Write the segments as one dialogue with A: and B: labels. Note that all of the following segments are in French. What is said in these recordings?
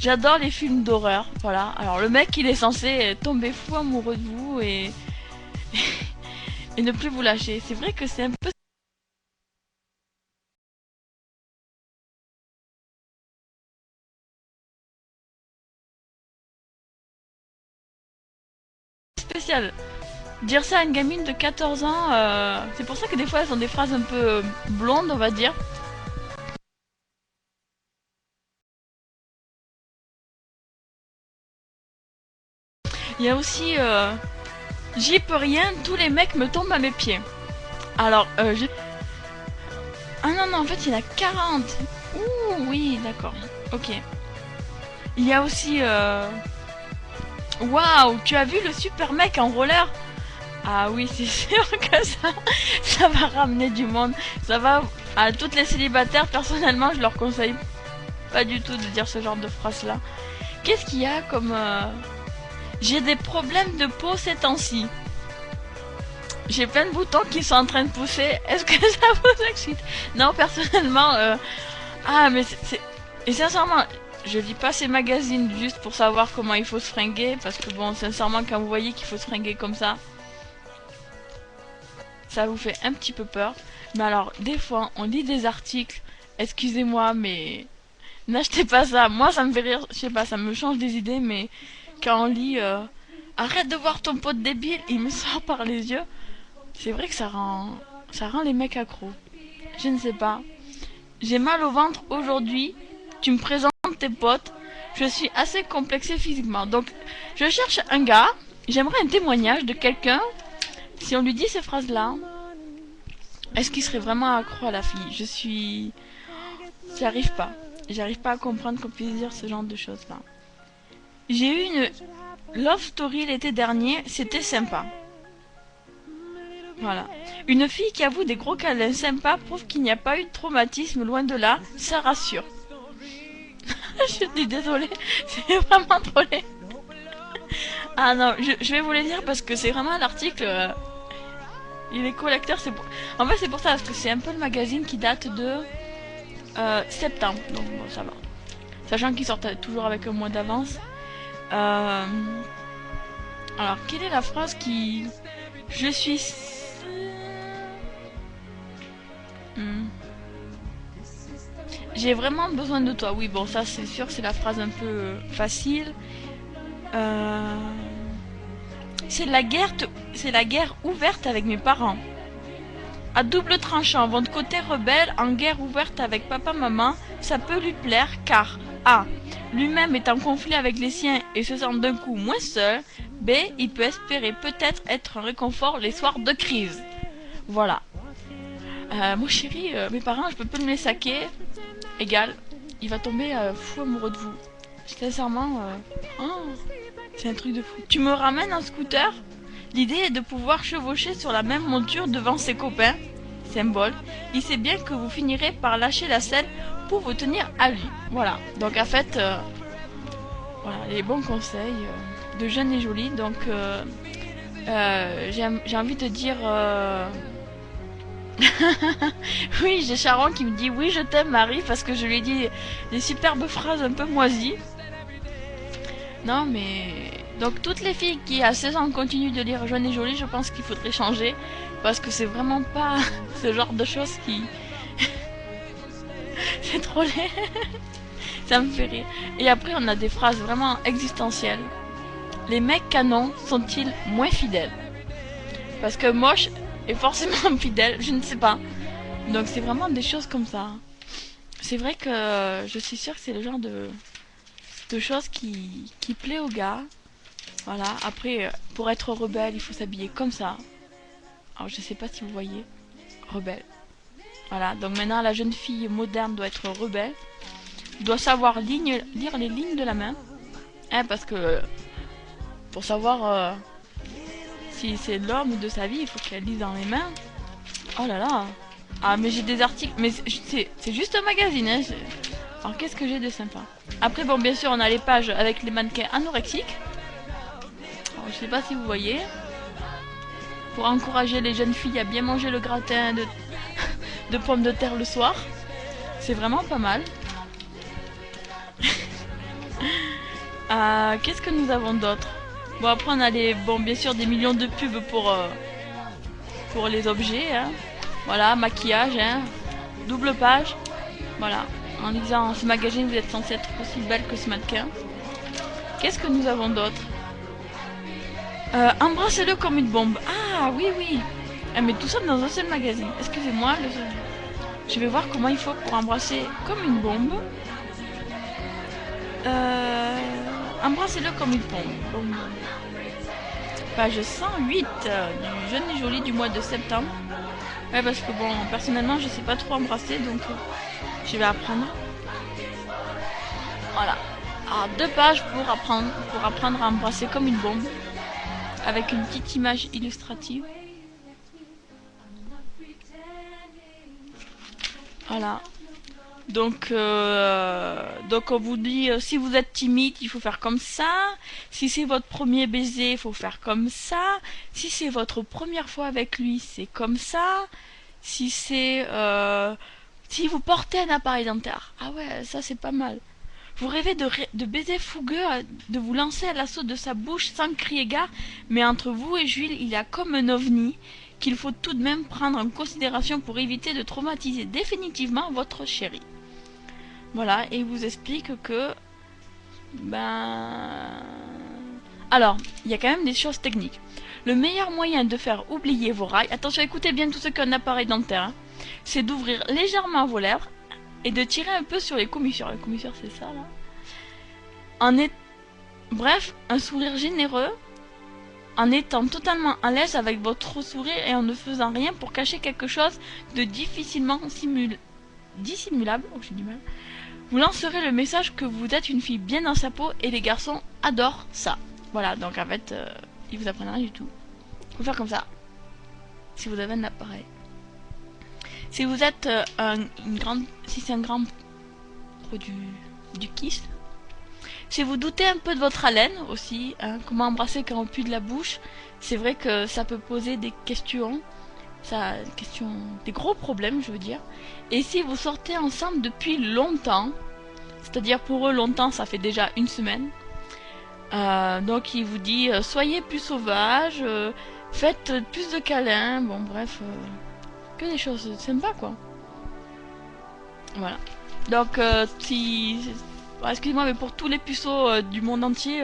A: J'adore les films d'horreur, voilà. Alors le mec il est censé tomber fou amoureux de vous et ne plus vous lâcher. C'est vrai que c'est un peu spécial. Dire ça à une gamine de 14 ans, c'est pour ça que des fois elles ont des phrases un peu blondes, on va dire. Il y a aussi j'y peux rien, tous les mecs me tombent à mes pieds. Alors, ah non, non, en fait, il y en a 40. Ouh, oui, d'accord. Ok. Il y a aussi... Waouh, tu as vu le super mec en roller? Ah oui, c'est sûr que ça va ramener du monde. Ça va... À toutes les célibataires, personnellement, je leur conseille pas du tout de dire ce genre de phrase-là. Qu'est-ce qu'il y a comme... J'ai des problèmes de peau ces temps-ci. J'ai plein de boutons qui sont en train de pousser. Est-ce que ça vous excite? Non, personnellement... Ah, mais c'est... Et sincèrement, je lis pas ces magazines juste pour savoir comment il faut se fringuer. Parce que bon, sincèrement, quand vous voyez qu'il faut se fringuer comme ça vous fait un petit peu peur. Mais alors, des fois, on lit des articles. Excusez-moi, mais... N'achetez pas ça. Moi, ça me fait rire. Je sais pas, ça me change des idées, mais... Quand on lit... Arrête de voir ton pote débile, il me sort par les yeux. C'est vrai que ça rend les mecs accros. Je ne sais pas. J'ai mal au ventre aujourd'hui. Tu me présentes tes potes. Je suis assez complexée physiquement. Donc, je cherche un gars. J'aimerais un témoignage de quelqu'un. Si on lui dit ces phrases-là, est-ce qu'il serait vraiment accro à la fille? Je suis... J'arrive pas. J'arrive pas à comprendre qu'on puisse dire ce genre de choses-là. J'ai eu une love story l'été dernier. C'était sympa. Voilà. Une fille qui avoue des gros câlins sympas prouve qu'il n'y a pas eu de traumatisme, loin de là, ça rassure. Je suis désolée, c'est vraiment trop laid. Ah non, je vais vous les lire parce que c'est vraiment l'article... il est collecteur, c'est pour... En fait c'est pour ça, parce que c'est un peu le magazine qui date de septembre, donc bon ça va. Sachant qu'il sort toujours avec un mois d'avance. Alors, quelle est la phrase qui... Je suis... J'ai vraiment besoin de toi. Oui, bon, ça c'est sûr, c'est la phrase un peu facile. C'est la guerre ouverte avec mes parents. À double tranchant, votre côté rebelle en guerre ouverte avec papa-maman, ça peut lui plaire car A. Lui-même est en conflit avec les siens et se sent d'un coup moins seul. B. Il peut espérer peut-être être un réconfort les soirs de crise. Voilà. Mon chéri, mes parents, je peux pas me les saquer. Égal, il va tomber fou amoureux de vous. Sincèrement, oh, c'est un truc de fou. Tu me ramènes en scooter? L'idée est de pouvoir chevaucher sur la même monture devant ses copains. Symbole. Il sait bien que vous finirez par lâcher la selle pour vous tenir à lui. Voilà. Donc en fait, voilà, les bons conseils de jeune et jolie. Donc j'ai envie de dire... oui, j'ai Charon qui me dit oui je t'aime Marie parce que je lui ai dit des superbes phrases un peu moisies. Non mais... Donc toutes les filles qui à 16 ans continuent de lire Jeune et Jolie, je pense qu'il faudrait changer. Parce que c'est vraiment pas ce genre de choses qui... c'est trop laid. Ça me fait rire. Et après on a des phrases vraiment existentielles. Les mecs canons sont-ils moins fidèles? Parce que moche est forcément fidèle, je ne sais pas. Donc c'est vraiment des choses comme ça. C'est vrai que je suis sûre que c'est le genre de choses qui plaît aux gars. Voilà, après, pour être rebelle, il faut s'habiller comme ça. Alors je sais pas si vous voyez. Rebelle. Voilà, donc maintenant la jeune fille moderne doit être rebelle. Doit savoir lire les lignes de la main. Hein, parce que pour savoir si c'est l'homme de sa vie, il faut qu'elle lise dans les mains. Oh là là. Ah mais j'ai des articles. Mais c'est juste un magazine. Hein. Alors qu'est-ce que j'ai de sympa? Après bon bien sûr on a les pages avec les mannequins anorexiques. Alors, je sais pas si vous voyez. Pour encourager les jeunes filles à bien manger le gratin de pommes de terre le soir. C'est vraiment pas mal. Qu'est-ce que nous avons d'autre? Bon, après on a les, bon, bien sûr des millions de pubs pour les objets, hein. Voilà, maquillage, hein. Double page. Voilà. En lisant ce magazine, vous êtes censé être aussi belle que ce mannequin. Qu'est-ce que nous avons d'autre? Embrassez-le comme une bombe. Ah oui, oui. Ah, mais tout ça dans un seul magazine. Excusez-moi. Je vais voir comment il faut pour embrasser comme une bombe. Embrassez-le comme une bombe. Page 108 du Jeune et Joli du mois de septembre. Ouais, parce que bon, personnellement, je sais pas trop embrasser, donc je vais apprendre. Voilà. Alors, 2 pages pour apprendre à embrasser comme une bombe. Avec une petite image illustrative. Voilà. Donc on vous dit, si vous êtes timide, il faut faire comme ça. Si c'est votre premier baiser, il faut faire comme ça. Si c'est votre première fois avec lui, c'est comme ça. Si c'est... si vous portez un appareil dentaire. Ah ouais, ça c'est pas mal. Vous rêvez de baiser fougueux, de vous lancer à l'assaut de sa bouche sans crier gare, mais entre vous et Jules, il y a comme un ovni qu'il faut tout de même prendre en considération pour éviter de traumatiser définitivement votre chéri. Voilà, et il vous explique que... Alors, il y a quand même des choses techniques. Le meilleur moyen de faire oublier vos rails... Attention, écoutez bien tous ceux qui ont un appareil dentaire. Hein, c'est d'ouvrir légèrement vos lèvres et de tirer un peu sur les commissures. Les commissures, c'est ça, là. Bref, un sourire généreux, en étant totalement à l'aise avec votre sourire et en ne faisant rien pour cacher quelque chose de difficilement dissimulable. Oh, j'ai du mal. Vous lancerez le message que vous êtes une fille bien dans sa peau et les garçons adorent ça. Voilà, donc en fait, ils vous apprennent rien du tout. Faut faire comme ça. Si vous avez un appareil. Si vous êtes si c'est un grand pro du kiss. Si vous doutez un peu de votre haleine aussi, hein, comment embrasser quand on pue de la bouche, c'est vrai que ça peut poser des questions. Des gros problèmes, je veux dire. Et si vous sortez ensemble depuis longtemps, c'est-à-dire pour eux longtemps, ça fait déjà une semaine, donc il vous dit soyez plus sauvage, faites plus de câlins, bon bref, que des choses sympas quoi. Voilà. Donc excusez-moi, mais pour tous les puceaux du monde entier,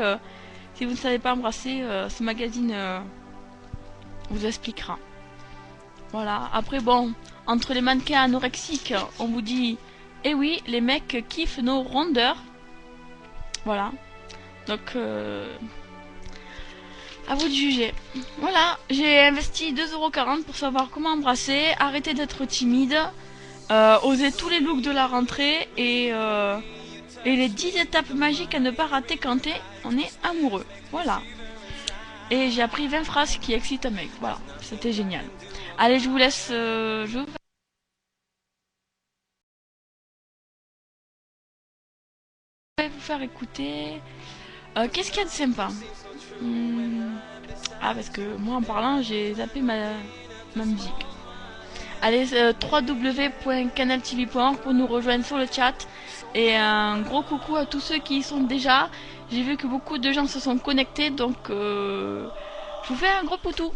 A: si vous ne savez pas embrasser, ce magazine vous expliquera. Voilà, après bon, entre les mannequins anorexiques, on vous dit, eh oui, les mecs kiffent nos rondeurs. Voilà, donc à vous de juger. Voilà, j'ai investi 2,40 € pour savoir comment embrasser, arrêter d'être timide, oser tous les looks de la rentrée et les 10 étapes magiques à ne pas rater quand on est amoureux. Voilà. Et j'ai appris 20 phrases qui excitent un mec. Voilà, c'était génial. Allez, je vous laisse. Je vais vous faire écouter. Qu'est-ce qu'il y a de sympa? Ah, parce que moi en parlant, j'ai zappé ma musique. Allez, www.canaltv.org pour nous rejoindre sur le chat. Et un gros coucou à tous ceux qui y sont déjà. J'ai vu que beaucoup de gens se sont connectés, donc je vous fais un gros poutou.